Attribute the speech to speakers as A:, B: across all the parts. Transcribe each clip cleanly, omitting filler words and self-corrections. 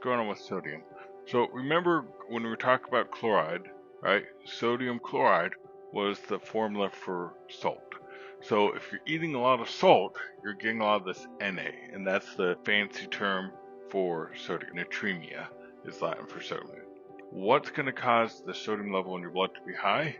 A: going on with sodium? So remember when we were talking about chloride, right? Sodium chloride was the formula for salt. So if you're eating a lot of salt, you're getting a lot of this Na, and that's the fancy term for sodium. Natremia is Latin for sodium. What's going to cause the sodium level in your blood to be high?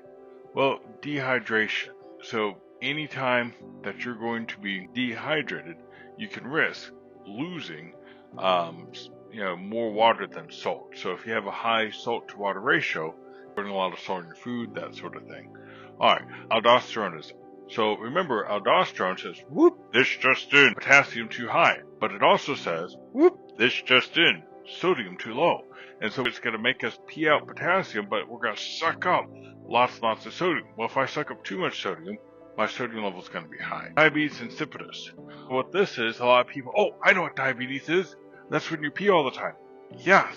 A: Well, dehydration. So anytime that you're going to be dehydrated, you can risk losing more water than salt. So if you have a high salt to water ratio, putting a lot of salt in your food, that sort of thing. Alright, aldosteronism. So remember, aldosterone says, whoop, this just in, potassium too high. But it also says, whoop, this just in, sodium too low. And so it's going to make us pee out potassium, but we're going to suck up lots and lots of sodium. Well, if I suck up too much sodium, my sodium level is going to be high. Diabetes insipidus. What this is, a lot of people, oh, I know what diabetes is. That's when you pee all the time. Yes,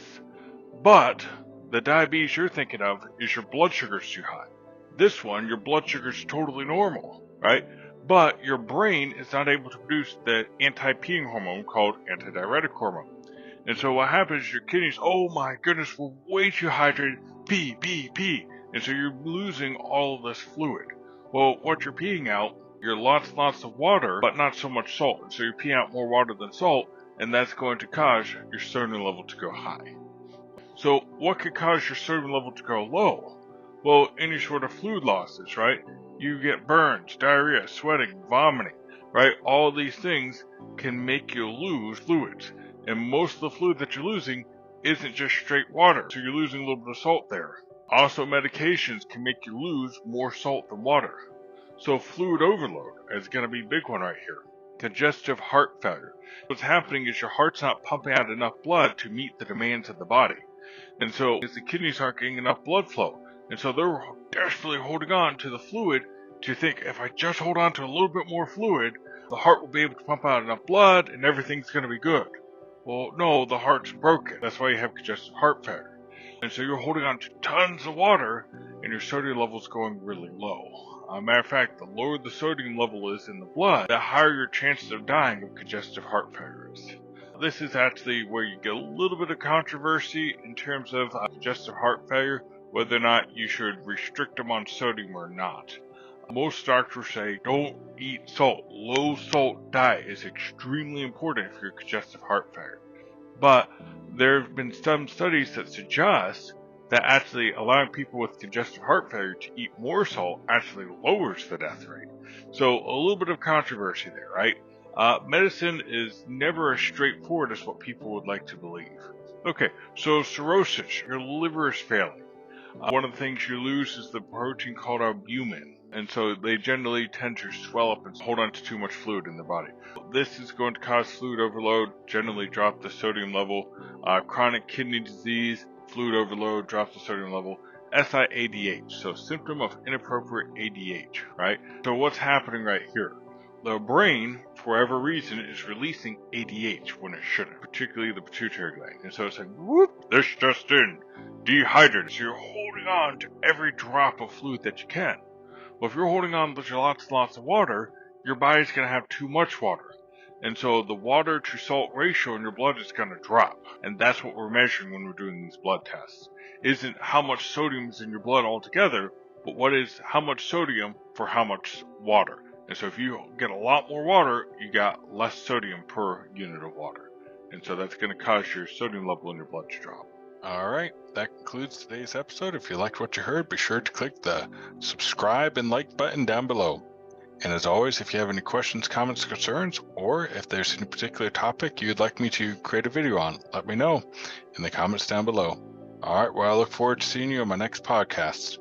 A: but the diabetes you're thinking of is your blood sugar's too high. This one, your blood sugar's totally normal, right? But your brain is not able to produce the anti-peeing hormone called antidiuretic hormone. And so what happens is your kidneys, oh my goodness, we're way too hydrated, pee, pee, pee. And so you're losing all of this fluid. Well, what you're peeing out, you're lots and lots of water, but not so much salt. And so you're peeing out more water than salt, and that's going to cause your sodium level to go high. So what could cause your sodium level to go low? Well, any sort of fluid losses, right? You get burns, diarrhea, sweating, vomiting, right? All these things can make you lose fluids. And most of the fluid that you're losing isn't just straight water, so you're losing a little bit of salt there. Also, medications can make you lose more salt than water. So fluid overload is going to be a big one right here. Congestive heart failure. What's happening is your heart's not pumping out enough blood to meet the demands of the body. And so the kidneys aren't getting enough blood flow. And so they're desperately holding on to the fluid to think, if I just hold on to a little bit more fluid, the heart will be able to pump out enough blood and everything's going to be good. Well, no, the heart's broken. That's why you have congestive heart failure. And so you're holding on to tons of water and your sodium level's going really low. Matter of fact, the lower the sodium level is in the blood, the higher your chances of dying of congestive heart failure is. This is actually where you get a little bit of controversy in terms of congestive heart failure, whether or not you should restrict them on sodium or not. Most doctors say don't eat salt. Low salt diet is extremely important for your congestive heart failure. But there have been some studies that suggest that actually allowing people with congestive heart failure to eat more salt actually lowers the death rate. So a little bit of controversy there, right? Medicine is never as straightforward as what people would like to believe. Okay, so cirrhosis, your liver is failing. One of the things you lose is the protein called albumin. And so they generally tend to swell up and hold on to too much fluid in the body. This is going to cause fluid overload, generally drop the sodium level. Chronic kidney disease, fluid overload, drops the sodium level. SIADH, so symptom of inappropriate ADH, right? So what's happening right here? The brain, for whatever reason, is releasing ADH when it shouldn't, particularly the pituitary gland. And so it's like, whoop, this just in, dehydrated. So you're holding on to every drop of fluid that you can. Well, if you're holding on to lots and lots of water, your body's going to have too much water. And so the water to salt ratio in your blood is going to drop. And that's what we're measuring when we're doing these blood tests. Isn't how much sodium is in your blood altogether, but what is how much sodium for how much water. And so if you get a lot more water, you got less sodium per unit of water. And so that's going to cause your sodium level in your blood to drop.
B: Alright, that concludes today's episode. If you liked what you heard, be sure to click the subscribe and like button down below. And as always, if you have any questions, comments, concerns, or if there's any particular topic you'd like me to create a video on, let me know in the comments down below. Alright, well, I look forward to seeing you on my next podcast.